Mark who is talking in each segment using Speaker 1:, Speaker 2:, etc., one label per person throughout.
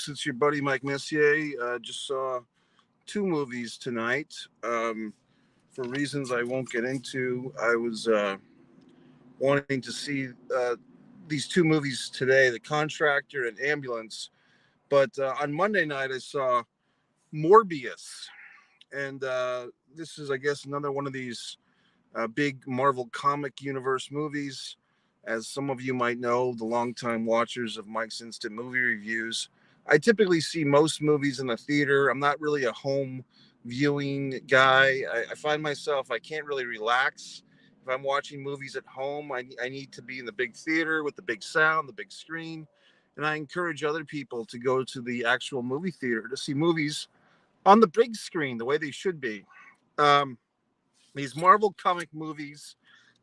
Speaker 1: It's your buddy Mike Messier. Just saw two movies tonight. For reasons I won't get into, I was wanting to see these two movies today, The Contractor and Ambulance. But on Monday night, I saw Morbius. And this is, I guess, another one of these big Marvel comic universe movies. As some of you might know, the longtime watchers of Mike's Instant Movie Reviews, I typically see most movies in the theater. I'm not really a home viewing guy. I find myself, I can't really relax. If I'm watching movies at home, I need to be in the big theater with the big sound, the big screen. And I encourage other people to go to the actual movie theater to see movies on the big screen the way they should be. Um, these Marvel comic movies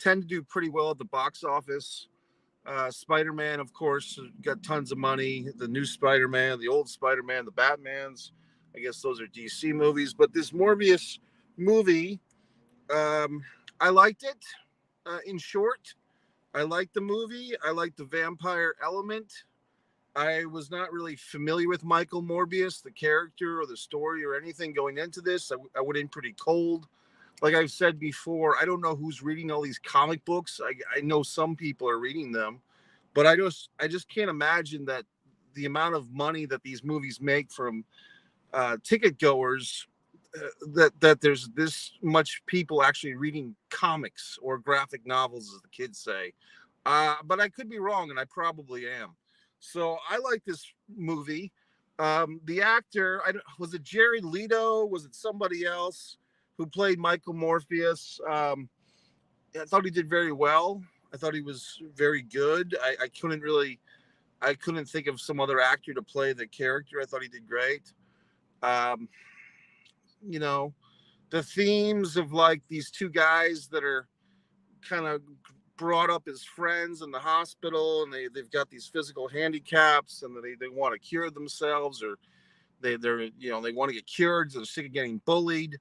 Speaker 1: tend to do pretty well at the box office. Spider-Man, of course, got tons of money. The new Spider-Man, the old Spider-Man, the Batmans. I guess those are DC movies. But this Morbius movie, um, I liked it. In short, I liked the movie. I liked the vampire element. I was not really familiar with Michael Morbius, the character or the story or anything going into this. I went in pretty cold. Like I've said before, I don't know who's reading all these comic books. I know some people are reading them, but I just can't imagine that the amount of money that these movies make from ticket goers, that there's this much people actually reading comics or graphic novels, as the kids say. But I could be wrong, and I probably am. So I like this movie. The actor, was it Jared Leto? Was it somebody else who played Michael Morpheus? I thought he did very well. I thought he was very good. I couldn't think of some other actor to play the character. I thought he did great. Um, you know, the themes of like these two guys that are kind of brought up as friends in the hospital, and they've got these physical handicaps, and they want to cure themselves, or they want to get cured, so they're sick of getting bullied.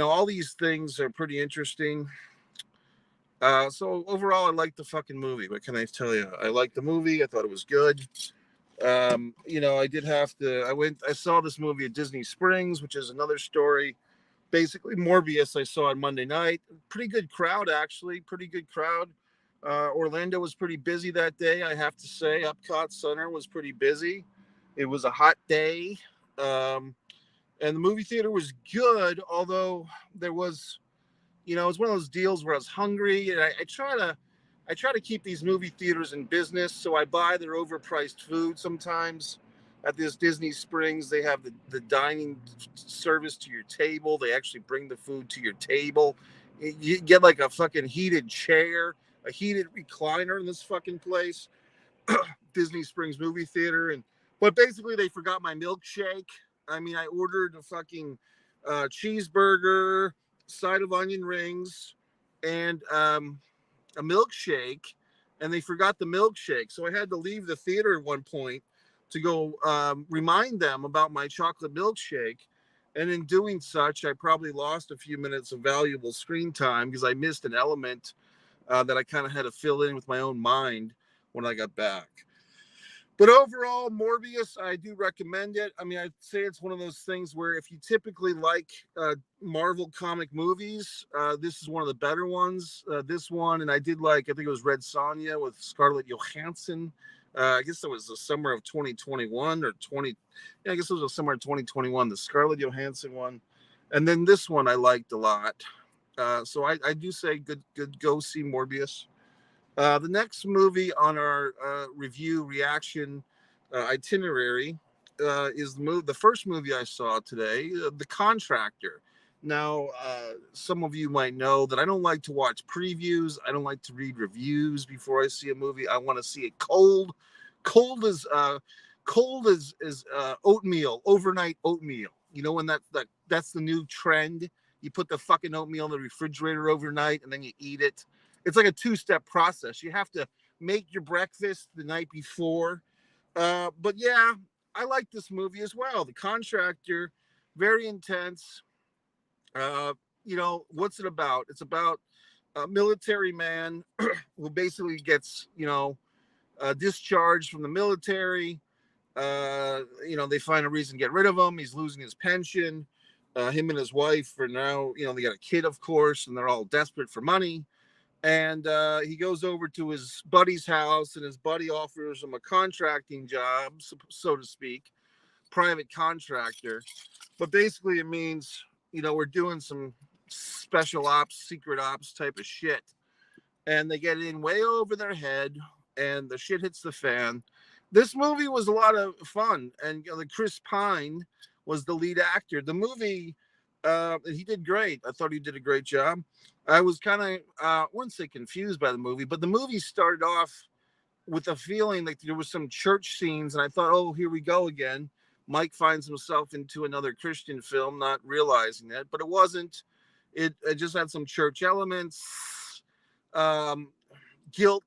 Speaker 1: All these things are pretty interesting. So overall, I liked the fucking movie. What can I tell you? I liked the movie. I thought it was good. I did have to. I saw this movie at Disney Springs, which is another story. Basically, Morbius I saw on Monday night. Pretty good crowd, actually. Pretty good crowd. Orlando was pretty busy that day, I have to say. Epcot Center was pretty busy. It was a hot day. And the movie theater was good, although there was, it was one of those deals where I was hungry, and I try to keep these movie theaters in business, so I buy their overpriced food sometimes. At this Disney Springs, they have the dining service to your table. They actually bring the food to your table. You get like a fucking heated chair, a heated recliner in this fucking place, Disney Springs movie theater. But basically, they forgot my milkshake. I mean, I ordered a fucking cheeseburger, side of onion rings, and a milkshake, and they forgot the milkshake. So I had to leave the theater at one point to go remind them about my chocolate milkshake. And in doing such, I probably lost a few minutes of valuable screen time because I missed an element that I kind of had to fill in with my own mind when I got back. But overall, Morbius, I do recommend it. I mean, I'd say it's one of those things where if you typically like Marvel comic movies, this is one of the better ones. This one, and I think it was Red Sonja with Scarlett Johansson. I guess it was the summer of 2021 or 20. Yeah, I guess it was the summer of 2021, the Scarlett Johansson one. And then this one I liked a lot. So I do say good, go see Morbius. The next movie on our review reaction itinerary is the first movie I saw today, The Contractor. Now, some of you might know that I don't like to watch previews. I don't like to read reviews before I see a movie. I want to see it cold as oatmeal, overnight oatmeal. When that's the new trend. You put the fucking oatmeal in the refrigerator overnight and then you eat it. It's like a two-step process. You have to make your breakfast the night before. But yeah, I like this movie as well. The Contractor, very intense. What's it about? It's about a military man who basically gets, discharged from the military. they find a reason to get rid of him. He's losing his pension. Him and his wife are now, they got a kid, of course, and they're all desperate for money. And he goes over to his buddy's house, and his buddy offers him a contracting job, so to speak, private contractor. But basically it means, we're doing some special ops, secret ops type of shit. And they get in way over their head, and the shit hits the fan. This movie was a lot of fun, and Chris Pine was the lead actor. The movie, he did great. I thought he did a great job. I was kind of, I wouldn't say confused by the movie, but the movie started off with a feeling like there was some church scenes, and I thought, oh, here we go again. Mike finds himself into another Christian film, not realizing that, but it wasn't. It just had some church elements, guilt.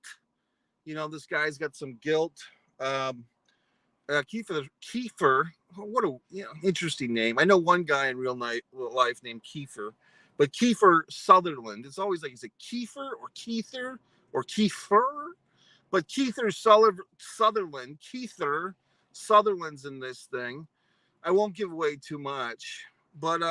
Speaker 1: This guy's got some guilt. Kiefer, what a interesting name. I know one guy in real life named Kiefer, but Kiefer Sutherland. It's always like, is it Kiefer or Keither or Kiefer? But Keither Sutherland, Keither Sutherland's in this thing. I won't give away too much, but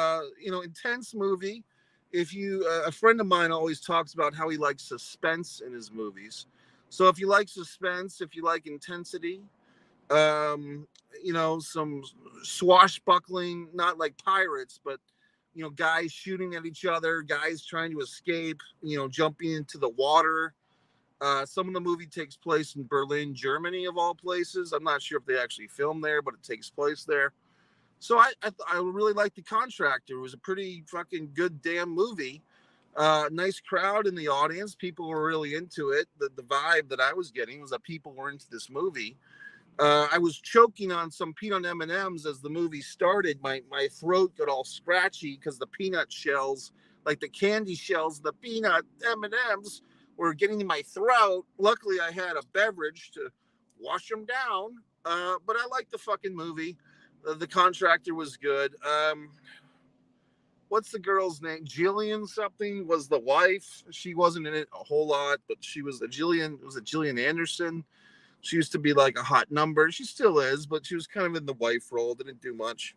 Speaker 1: intense movie. If you, a friend of mine always talks about how he likes suspense in his movies. So if you like suspense, if you like intensity, some swashbuckling, not like pirates, but guys shooting at each other, guys trying to escape, jumping into the water. Some of the movie takes place in Berlin, Germany, of all places. I'm not sure if they actually filmed there, but it takes place there. So I really liked The Contractor. It was a pretty fucking good damn movie. Nice crowd in the audience. People were really into it. The vibe that I was getting was that people were into this movie. I was choking on some peanut M&Ms as the movie started. My throat got all scratchy because the peanut shells, like the candy shells, the peanut M&Ms were getting in my throat. Luckily, I had a beverage to wash them down. But I liked the fucking movie. The Contractor was good. What's the girl's name? Jillian something was the wife. She wasn't in it a whole lot, but she was Jillian. Was it Jillian Anderson? She used to be like a hot number. She still is, but she was kind of in the wife role. Didn't do much.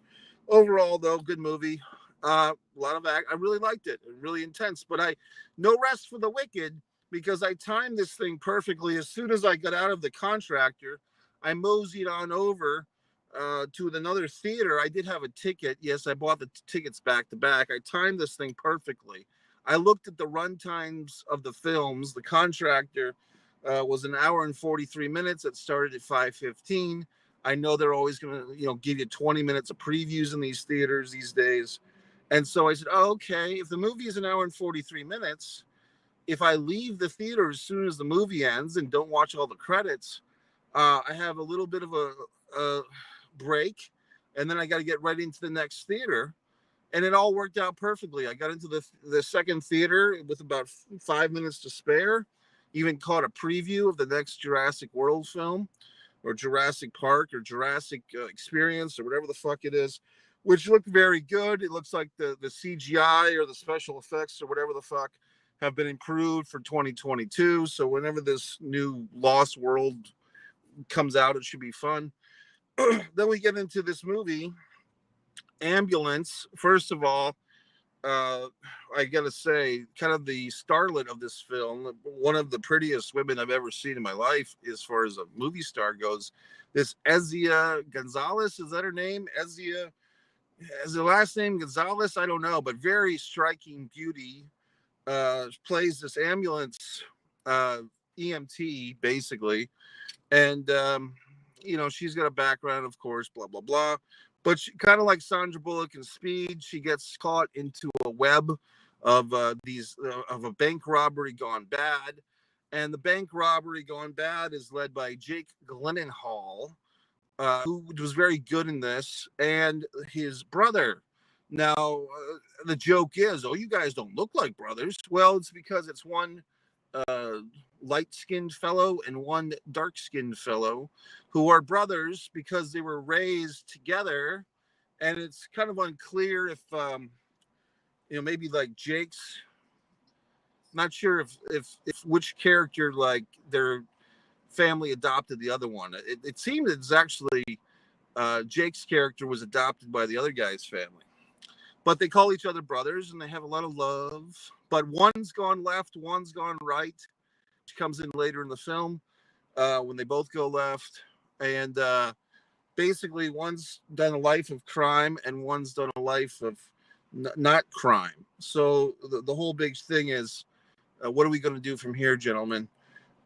Speaker 1: Overall, though, good movie. A lot of act. I really liked it. Really intense. But no rest for the wicked, because I timed this thing perfectly. As soon as I got out of The Contractor, I moseyed on over to another theater. I did have a ticket. Yes, I bought the tickets back to back. I timed this thing perfectly. I looked at the run times of the films. The Contractor was an hour and 43 minutes. It started at 5:15. I know they're always going to, give you 20 minutes of previews in these theaters these days. And so I said, oh, okay, if the movie is an hour and 43 minutes, if I leave the theater as soon as the movie ends and don't watch all the credits, I have a little bit of a break, and then I got to get right into the next theater. And it all worked out perfectly. I got into the second theater with about 5 minutes to spare. Even caught a preview of the next Jurassic World film, or Jurassic Park, or Jurassic Experience, or whatever the fuck it is, which looked very good. It looks like the CGI or the special effects or whatever the fuck have been improved for 2022. So whenever this new Lost World comes out, it should be fun. Then we get into this movie, Ambulance. First of all, I gotta say, kind of the starlet of this film, one of the prettiest women I've ever seen in my life, as far as a movie star goes. This Ezia Gonzalez, is that her name? Ezia, is her last name Gonzalez? I don't know, but very striking beauty. Plays this ambulance EMT, basically. And, she's got a background, of course, blah, blah, blah. But she, kind of like Sandra Bullock in Speed, she gets caught into a web of of a bank robbery gone bad. And the bank robbery gone bad is led by Jake Gyllenhaal, who was very good in this, and his brother. Now, the joke is, oh, you guys don't look like brothers. Well, it's because it's one light-skinned fellow and one dark-skinned fellow who are brothers because they were raised together. And it's kind of unclear if maybe like Jake's, not sure if which character, like, their family adopted the other one. It seemed it's actually Jake's character was adopted by the other guy's family. But they call each other brothers, and they have a lot of love. But one's gone left, one's gone right. Which comes in later in the film when they both go left. And basically, one's done a life of crime, and one's done a life of not crime. So the whole big thing is, what are we going to do from here, gentlemen?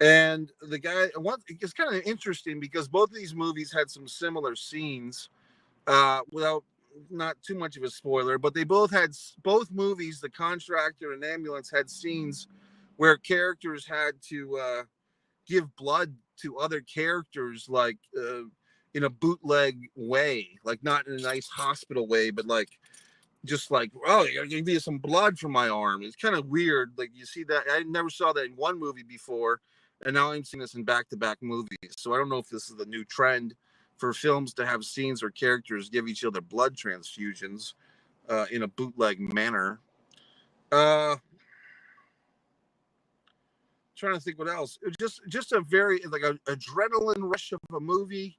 Speaker 1: And the guy, it's kind of interesting because both of these movies had some similar scenes without not too much of a spoiler, but they both movies, The Contractor and Ambulance, had scenes where characters had to give blood to other characters, like in a bootleg way, like not in a nice hospital way, but like just like, oh, you're gonna give me some blood from my arm. It's kind of weird. Like you see that, I never saw that in one movie before, and now I'm seeing this in back-to-back movies. So I don't know if this is the new trend for films to have scenes where characters give each other blood transfusions in a bootleg manner. Trying to think what else. It was just a very like a adrenaline rush of a movie.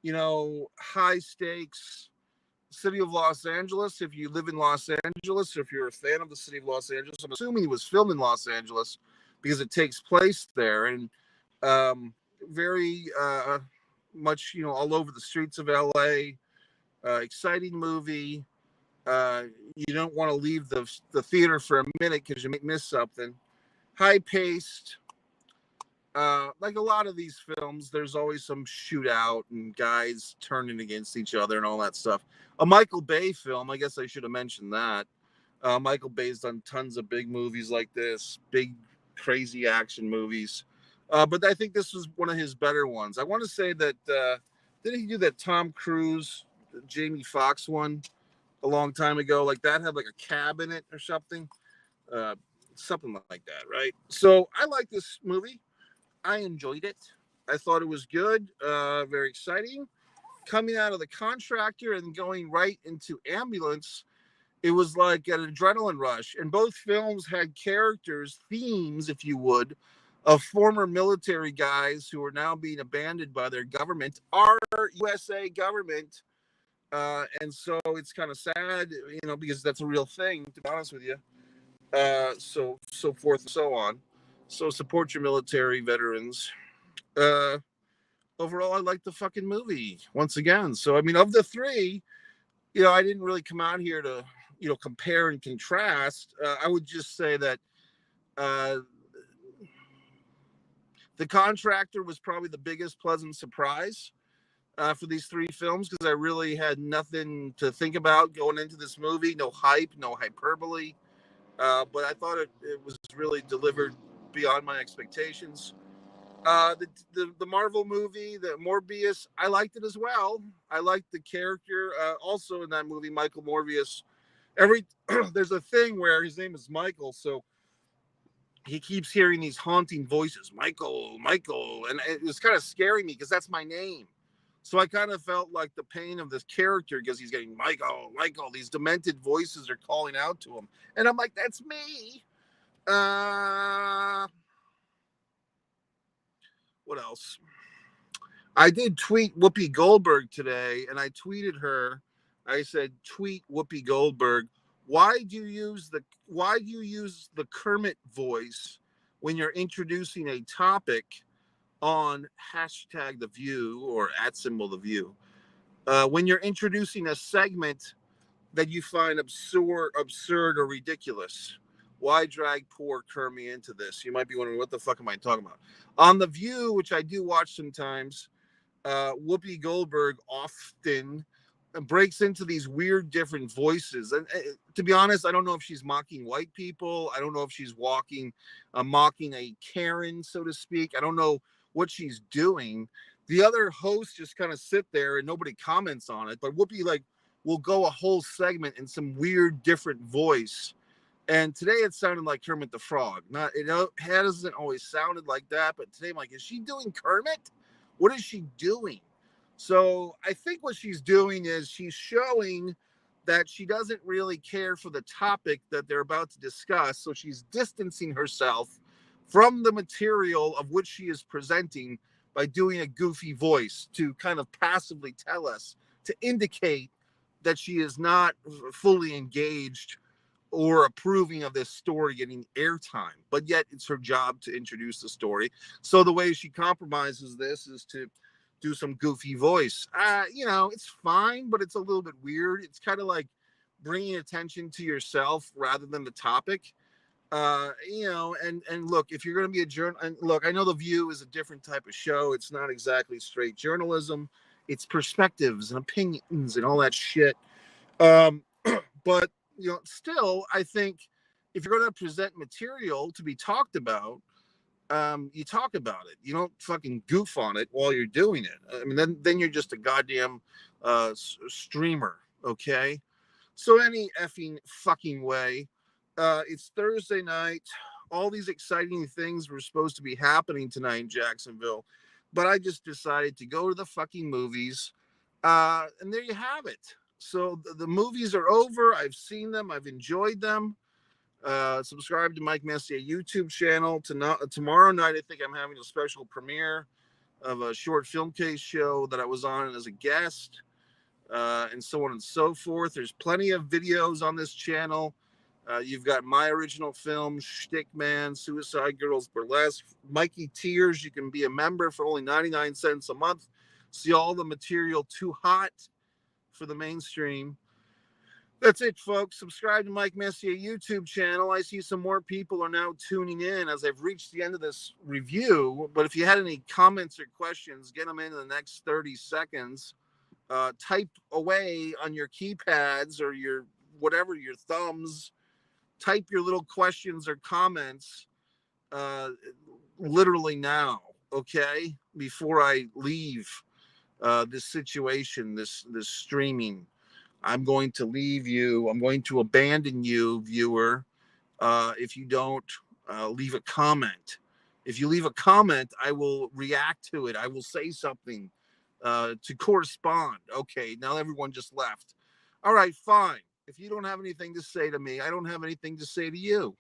Speaker 1: You know, high stakes. City of Los Angeles. If you live in Los Angeles, if you're a fan of the city of Los Angeles, I'm assuming it was filmed in Los Angeles because it takes place there, and very much, you know, all over the streets of LA. Exciting movie. You don't want to leave the theater for a minute because you might miss something. High paced. Like a lot of these films, there's always some shootout and guys turning against each other and all that stuff. A Michael Bay film, I guess I should have mentioned that. Michael Bay's done tons of big movies like this, big, crazy action movies. But I think this was one of his better ones. I want to say that, didn't he do that Tom Cruise, Jamie Foxx one a long time ago? Like that had like a cab in it or something. Something like that, right? So I like this movie. I enjoyed it. I thought it was good, very exciting. Coming out of The Contractor and going right into Ambulance, it was like an adrenaline rush. And both films had characters, themes, if you would, of former military guys who are now being abandoned by their government, our USA government. And so it's kind of sad, you know, because that's a real thing, to be honest with you. So forth and so on. So support your military veterans. Overall, I like the fucking movie once again. So, I mean, of the three, you know, I didn't really come out here to, you know, compare and contrast. I would just say that The Contractor was probably the biggest pleasant surprise for these three films because I really had nothing to think about going into this movie. No hype, no hyperbole. But I thought it was really delivered beyond my expectations. The Marvel movie, the Morbius, I liked it as well. I liked the character also in that movie, Michael Morbius. There's a thing where his name is Michael, so he keeps hearing these haunting voices, Michael, and it was kind of scaring me because that's my name. So I kind of felt like the pain of this character because he's getting Michael. These demented voices are calling out to him, and I'm like, that's me. What else? I did tweet Whoopi Goldberg today, and I tweeted her. I said, "Tweet Whoopi Goldberg. Why do you use the Kermit voice when you're introducing a topic on hashtag The View or @ The View? When you're introducing a segment that you find absurd or ridiculous? Why drag poor Kermit into this?" You might be wondering, what the fuck am I talking about? On The View, which I do watch sometimes, Whoopi Goldberg often breaks into these weird different voices. And to be honest, I don't know if she's mocking white people. I don't know if she's mocking a Karen, so to speak. I don't know what she's doing. The other hosts just kind of sit there and nobody comments on it. But Whoopi will go a whole segment in some weird different voice. And today it sounded like Kermit the Frog. It hasn't always sounded like that, but today I'm like, is she doing Kermit? What is she doing? So I think what she's doing is she's showing that she doesn't really care for the topic that they're about to discuss. So she's distancing herself from the material of which she is presenting by doing a goofy voice to kind of passively tell us to indicate that she is not fully engaged or approving of this story getting airtime, but yet it's her job to introduce the story. So the way she compromises this is to do some goofy voice. It's fine, but it's a little bit weird. It's kind of like bringing attention to yourself rather than the topic. And look, if you're going to be a journal, and look, I know The View is a different type of show. It's not exactly straight journalism. It's perspectives and opinions and all that shit. But still, I think if you're going to present material to be talked about, you talk about it. You don't fucking goof on it while you're doing it. I mean, then you're just a goddamn streamer, okay? So any effing fucking way, it's Thursday night. All these exciting things were supposed to be happening tonight in Jacksonville, but I just decided to go to the fucking movies, and there you have it. So the movies are over. I've seen them. I've enjoyed them. Subscribe to Mike Messier YouTube channel. Tomorrow night, I think I'm having a special premiere of a short film case show that I was on as a guest, and so on and so forth. There's plenty of videos on this channel. You've got my original film, Schtick Man, Suicide Girls Burlesque, Mikey Tears. You can be a member for only 99 cents a month. See all the material too hot for the mainstream. That's it, folks. Subscribe to Mike Messier YouTube channel. I see some more people are now tuning in as I've reached the end of this review. But if you had any comments or questions, get them in the next 30 seconds. Type away on your keypads or your whatever, your thumbs. Type your little questions or comments literally now, okay? Before I leave this situation, this streaming. I'm going to leave you. I'm going to abandon you, viewer, if you don't leave a comment. If you leave a comment, I will react to it. I will say something to correspond. Okay, now everyone just left. All right, fine. If you don't have anything to say to me, I don't have anything to say to you.